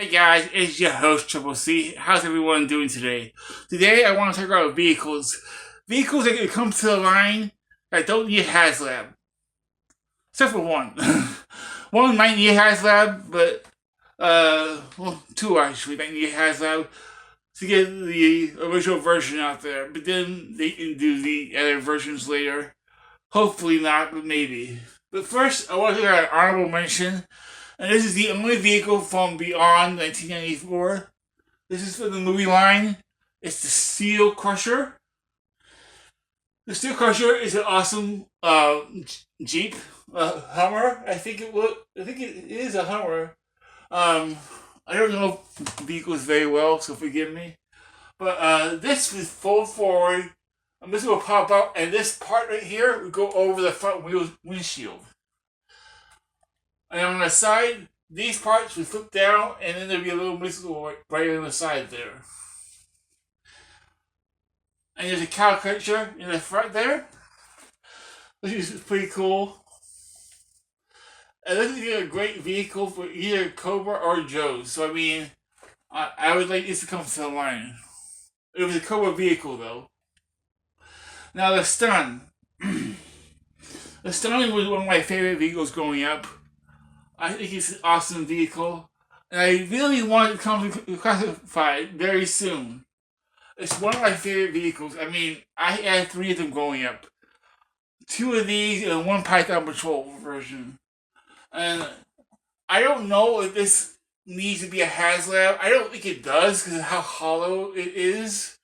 Hey guys, it's your host Triple C. How's everyone doing today? Today I want to talk about vehicles. Vehicles that come to the line that don't need Haslab. Except for one. One might need Haslab, but two actually might need Haslab to get the original version out there. But then they can do the other versions later. Hopefully not, but maybe. But first, I want to do an honorable mention. And this is the only vehicle from beyond 1994. This is for the movie line. It's the Steel Crusher. The Steel Crusher is an awesome Jeep, Hummer. I think it is a Hummer. I don't know vehicles very well, so forgive me. But this is fold forward. And this will pop out, and this part right here will go over the front windshield. And on the side, these parts will flip down, and then there'll be a little whistle right on the side there. And there's a cow catcher in the front there, which is pretty cool. And this is a great vehicle for either Cobra or Joe's. So I mean, I would like this to come to the line. It was a Cobra vehicle though. Now the Stun. The Stun was one of my favorite vehicles growing up. I think it's an awesome vehicle. And I really want it to come to classified very soon. It's one of my favorite vehicles. I mean, I had 3 of them growing up. 2 of these and 1 Python Patrol version. And I don't know if this needs to be a Haslab. I don't think it does because of how hollow it is.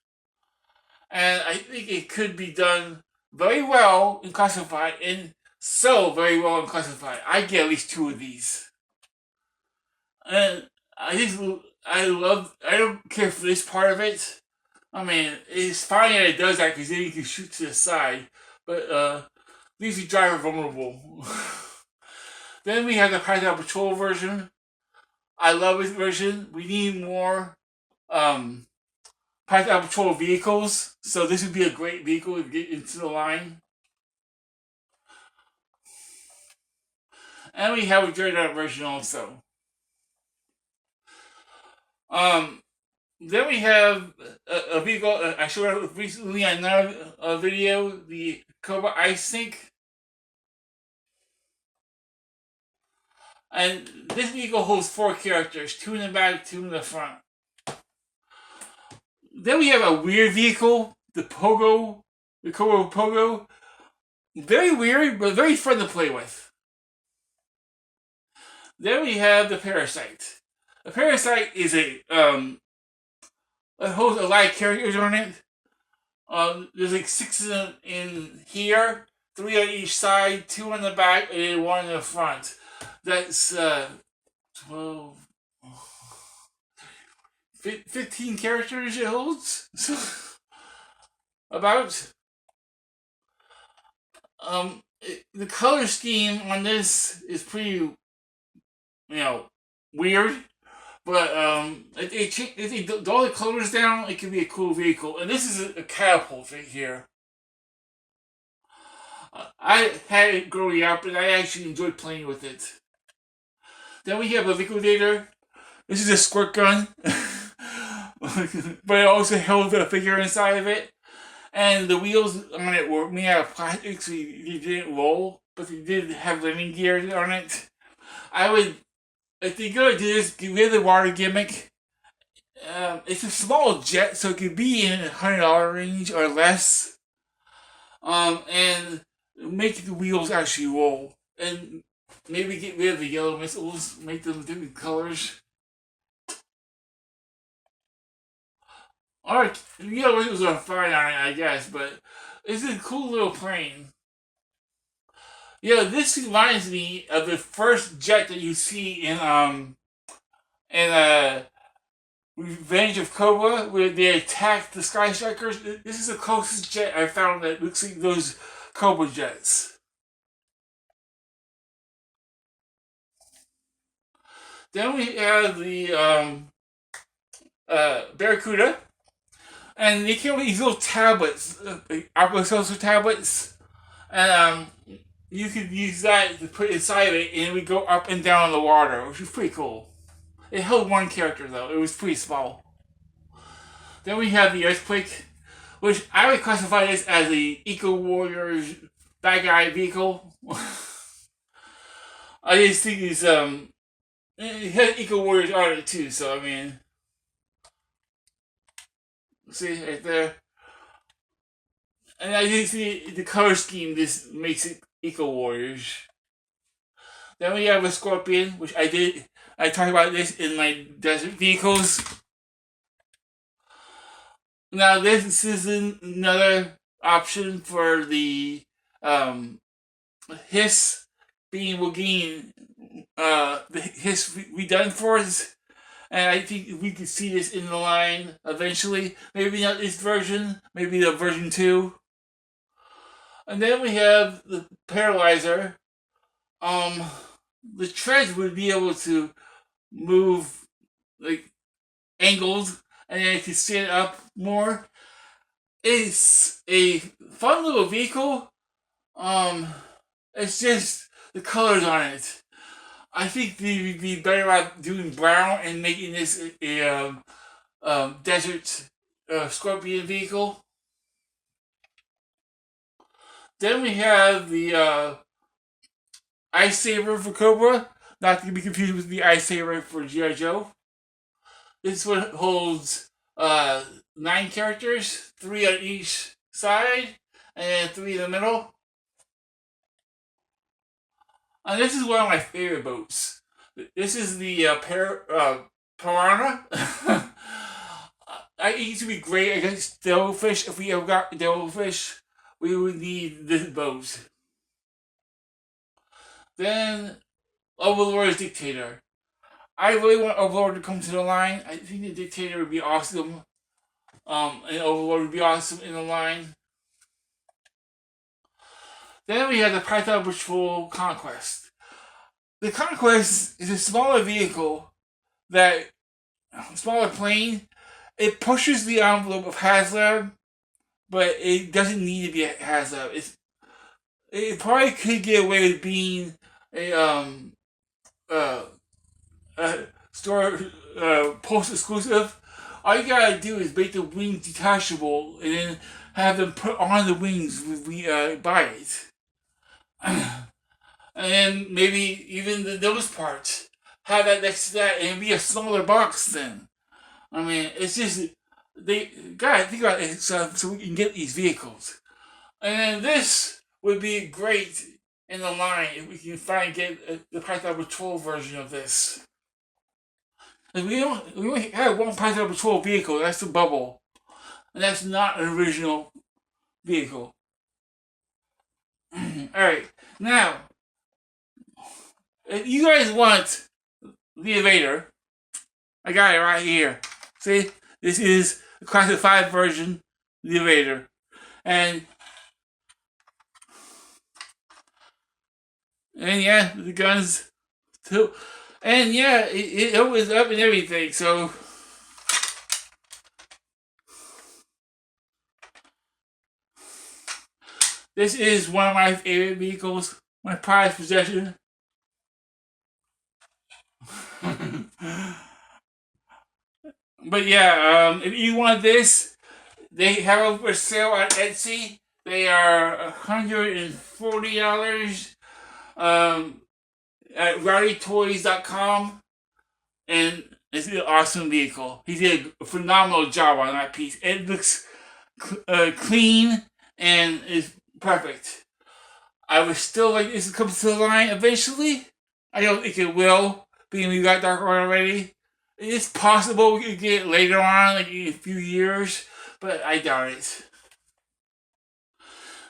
And I think it could be done very well in classified and so very well in classified. I get at least 2 of these. And I don't care for this part of it. I mean, it's fine that it does that because then you can shoot to the side. But leaves the driver vulnerable. Then we have the Python Patrol version. I love this version. We need more Python Patrol vehicles, so this would be a great vehicle to get into the line. And we have a Dreadnought version also. Then we have a vehicle I showed recently on another video, the Cobra Ice Sink. And this vehicle holds 4 characters, 2 in the back, 2 in the front. Then we have a weird vehicle, the Cobra Pogo. Very weird, but very fun to play with. Then we have the Parasite. The Parasite is it holds a lot of characters on it. There's like 6 of them in here, 3 on each side, 2 on the back, and 1 in the front. That's 12, 15 characters it holds. About. The color scheme on this is pretty, weird. But if they do all the colors down, it can be a cool vehicle. And this is a catapult right here. I had it growing up, and I actually enjoyed playing with it. Then we have a liquidator. This is a squirt gun. But it also held a figure inside of it. And the wheels on it were made out of plastic, so they didn't roll. But they did have landing gears on it. If they're going to do this, get rid of the water gimmick. It's a small jet, so it could be in $100 range or less. And make the wheels actually roll. And maybe get rid of the yellow missiles, make them different colors. Alright, the yellow missiles are fine on it, I guess, but it's a cool little plane. Yeah, this reminds me of the first jet that you see in Revenge of Cobra, where they attack the Sky Strikers. This is the closest jet I found that looks like those Cobra jets. Then we have the Barracuda, and they came with these little tablets, Alka-Seltzer tablets, and you could use that to put inside of it, and it would go up and down in the water, which is pretty cool. It held one character though. It was pretty small. Then we have the Earthquake, which I would classify this as the Eco Warriors bad guy vehicle. I just think it's it had Eco Warriors on it too. So I mean, see right there, and I just see the color scheme. This makes it Eco Warriors. Then we have a Scorpion, which I talked about this in my desert vehicles. Now this is another option for the hiss being will gain the hiss redone for us, and I think we could see this in the line eventually. Maybe not this version, maybe the version 2. And then we have the Paralyzer. The treads would be able to move like angled, and then it can stand up more. It's a fun little vehicle. It's just the colors on it. I think they'd be better off doing brown and making this a desert Scorpion vehicle. Then we have the Ice Saber for Cobra, not to be confused with the Ice Saber for G.I. Joe. This one holds 9 characters, 3 on each side, and 3 in the middle. And this is one of my favorite boats. This is the Piranha. I used to be great against devilfish. If we ever got devilfish, we would need this boat. Then Overlord's Dictator. I really want Overlord to come to the line. I think the Dictator would be awesome. And Overlord would be awesome in the line. Then we have the Python Patrol Conquest. The Conquest is a smaller vehicle smaller plane. It pushes the envelope of Haslab, but it doesn't need to be a Haslab. It probably could get away with being a store post exclusive. All you gotta do is make the wings detachable and then have them put on the wings when we buy it. And then maybe even the nose part, have that next to that and be a smaller box then. I mean, it's just, they gotta think about it so we can get these vehicles. And then this would be great in the line if we can finally get the Python Patrol version of this. And we only have one Python Patrol vehicle, that's the Bubble. And that's not an original vehicle. Alright, now, if you guys want the Invader, I got it right here. See, this is the Classic 5 version, the Invader. And yeah, the guns too. And yeah, it opens up and everything, so this is one of my favorite vehicles, my prized possession. But yeah, if you want this, they have it for sale on Etsy. They are $140 at rowdytoys.com, and it's an awesome vehicle. He did a phenomenal job on that piece. It looks clean and is perfect. I would still like this to come to the line eventually. I don't think it will, being we got Dark Order already. It's possible we could get it later on, like in a few years, but I doubt it.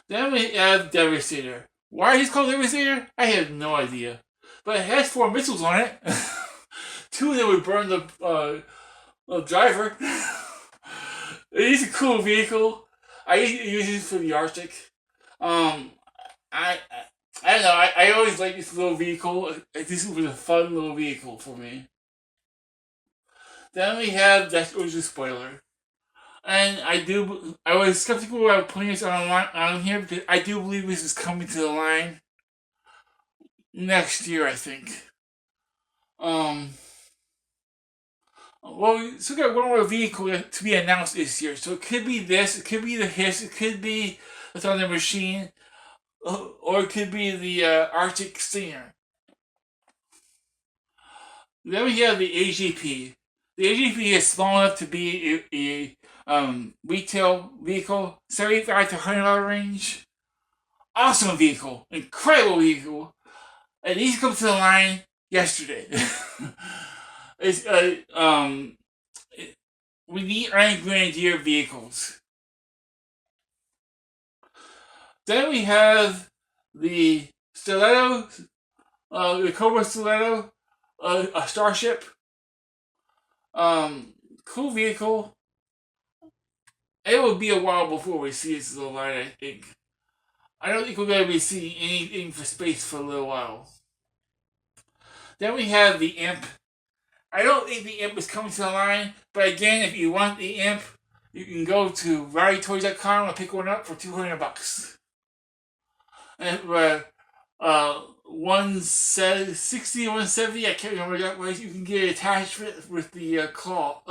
Then we have Devastator. Why he's called Devastator? I have no idea. But it has 4 missiles on it. 2 of them would burn the driver. It is a cool vehicle. I use it for the Arctic. I don't know. I always like this little vehicle. This was a fun little vehicle for me. Then we have Death Ocean Spoiler. And I was skeptical about putting this on here because I do believe this is coming to the line next year, I think. Well, we still got one more vehicle to be announced this year. So it could be this, it could be the Hiss, it could be the Thunder Machine, or it could be the Arctic Stinger. Then we have the AGP. The AGP is small enough to be a retail vehicle, 75 to $100 range. Awesome vehicle, incredible vehicle, and these come to the line yesterday. it's we need Iron Grenadier vehicles. Then we have the Stiletto, the Cobra Stiletto, a Starship. Cool vehicle. It will be a while before we see this in the line, I think. I don't think we're going to be seeing anything for space for a little while. Then we have the Imp. I don't think the Imp is coming to the line, but again, if you want the Imp, you can go to RowdyToys.com and pick one up for $200. And 160, 170, I can't remember that way. You can get it attached with the claw,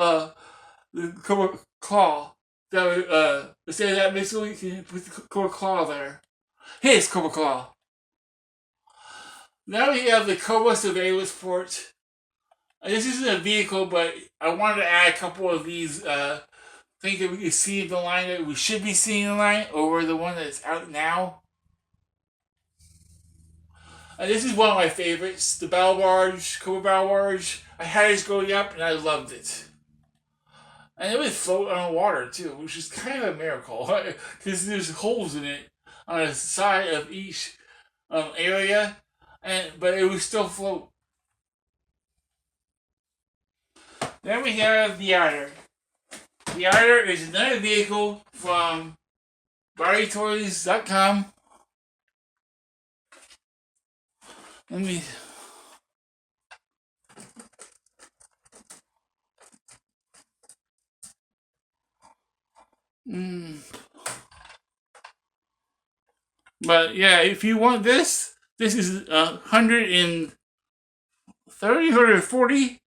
the Cobra claw. That instead of that missile, you can put the Cobra claw there. His Cobra claw. Now we have the Cobra surveillance port. This isn't a vehicle, but I wanted to add a couple of these things that we can see in the line that we should be seeing in the line over the one that's out now. And this is one of my favorites, the Battle Barge, Cobra Battle Barge. I had it growing up and I loved it. And it would float on the water too, which is kind of a miracle because there's holes in it on the side of each area, but it would still float. Then we have the Adder. The Adder is another vehicle from RowdyToys.com. Let me. But yeah, if you want this is 130, 140.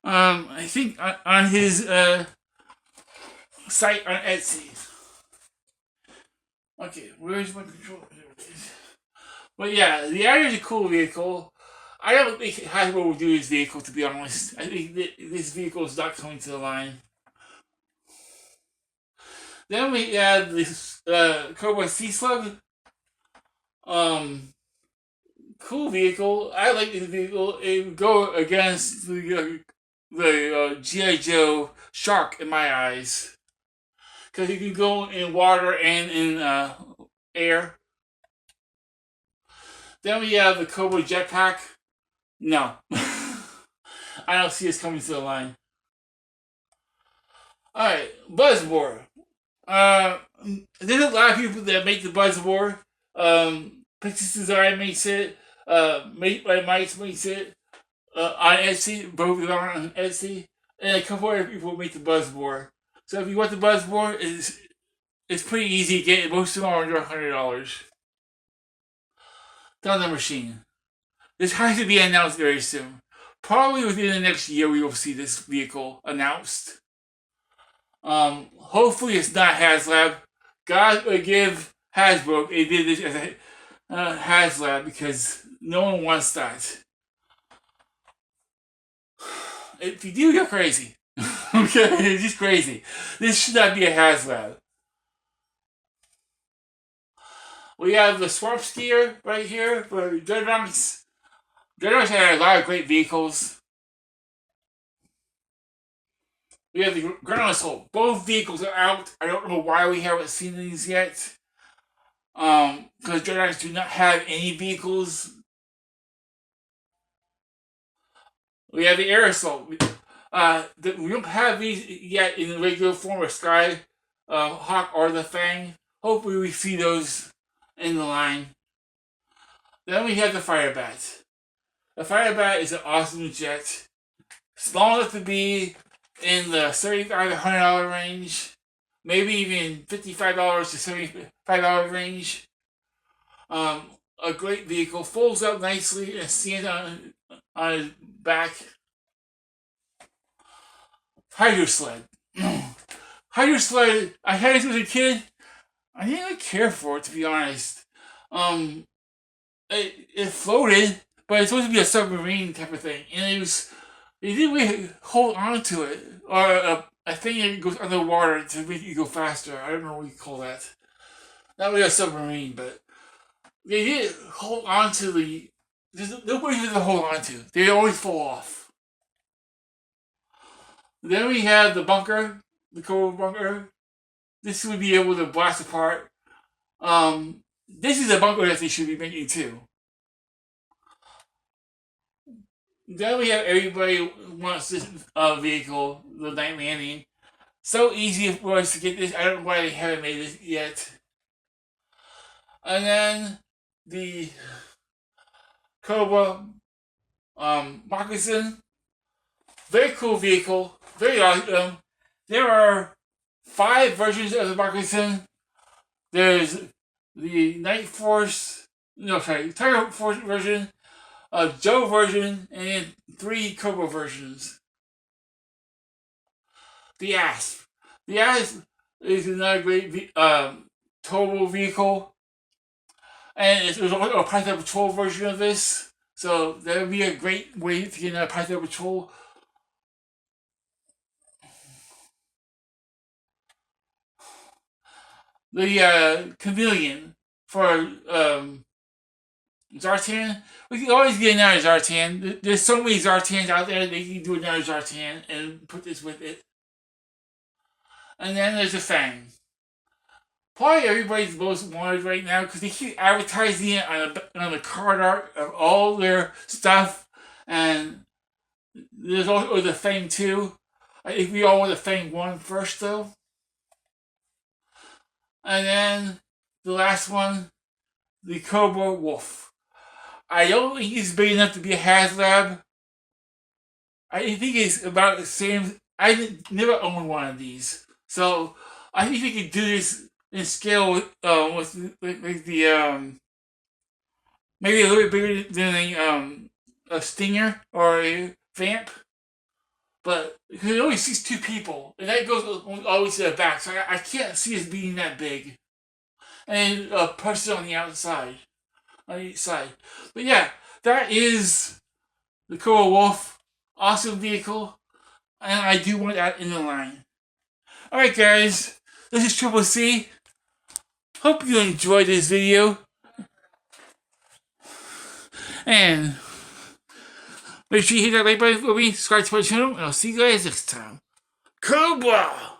I think on his site on Etsy. Okay, where's my controller? But yeah, the Adder is a cool vehicle. I don't think Haslab will do this vehicle, to be honest. I think this vehicle is not coming to the line. Then we have this Cobra Sea Slug. Cool vehicle. I like this vehicle. It would go against the G.I. Joe Shark in my eyes. Because you can go in water and in air. Then we have the Cobra Jetpack. No. I don't see this coming to the line. Alright, Buzzbore. There's a lot of people that make the Buzzbore. Pixis Design makes it. Made by Mice makes it. On Etsy, both of them are on Etsy. And a couple other people make the Buzzbore. So if you want the Buzzbore, it's pretty easy to get. Most of them are under $100. Thunder Machine. This has to be announced very soon. Probably within the next year we will see this vehicle announced. Hopefully it's not Haslab. God would give Hasbro they did this as a Haslab because no one wants that. If you do, you're crazy. Okay, it's just crazy. This should not be a Haslab. We have the Swamp Skier right here for Dreadnoughts. Dreadnoughts had a lot of great vehicles. We have the Ground Assault. Both vehicles are out. I don't know why we haven't seen these yet. Because Dreadnoughts do not have any vehicles. We have the Air Assault. We don't have these yet in the regular form of Sky Hawk or the Fang. Hopefully we see those in the line. Then we have the Firebat. The Firebat is an awesome jet. Small enough to be in the $35 to $100 range. Maybe even $55 to $75 range. A great vehicle. Folds up nicely and stands on his back. Hydro Sled. Hydro Sled, I had it as a kid. I didn't really care for it, to be honest. Um, it floated, but it's supposed to be a submarine type of thing, and it didn't really hold on to it, or a thing that goes underwater to make you go faster. I don't know what you call that. Not really a submarine, but they did hold on to the. There's nobody to hold on to. They always fall off. Then we have the bunker, the Cobra bunker. This would be able to blast apart. This is a bunker that they should be making too. Then we have everybody wants this vehicle, the Night Landing. So easy for us to get this. I don't know why they haven't made this yet. And then the Cobra moccasin. Very cool vehicle. Very awesome. There are 5 versions of the moccasin. There's the Night Force, Tiger Force version, Joe version, and 3 Cobra versions. The Asp. The Asp is another great total vehicle. And there's also a Python Patrol version of this. So that would be a great way to get a Python Patrol. The Chameleon for Zartan. We can always get another Zartan. There's so many Zartans out there, they can do another Zartan and put this with it. And then there's the Fang. Probably everybody's most wanted right now because they keep advertising it on the card art of all their stuff. And there's also the Fang 2. I think we all want the Fang 1 first though. And then the last one, the Cobra Wolf. I don't think he's big enough to be a Haslab. I think he's about the same. I never owned one of these. So I think we could do this in scale with the maybe a little bit bigger than a Stinger or a Vamp. But it only sees 2 people, and that goes always to the back, so I can't see it being that big. And a person on the outside, on each side. But yeah, that is the Cobra Wolf. Awesome vehicle, and I do want that in the line. Alright guys, this is Triple C. Hope you enjoyed this video. And make sure you hit that like button for me, subscribe to my channel, and I'll see you guys next time. Cobra!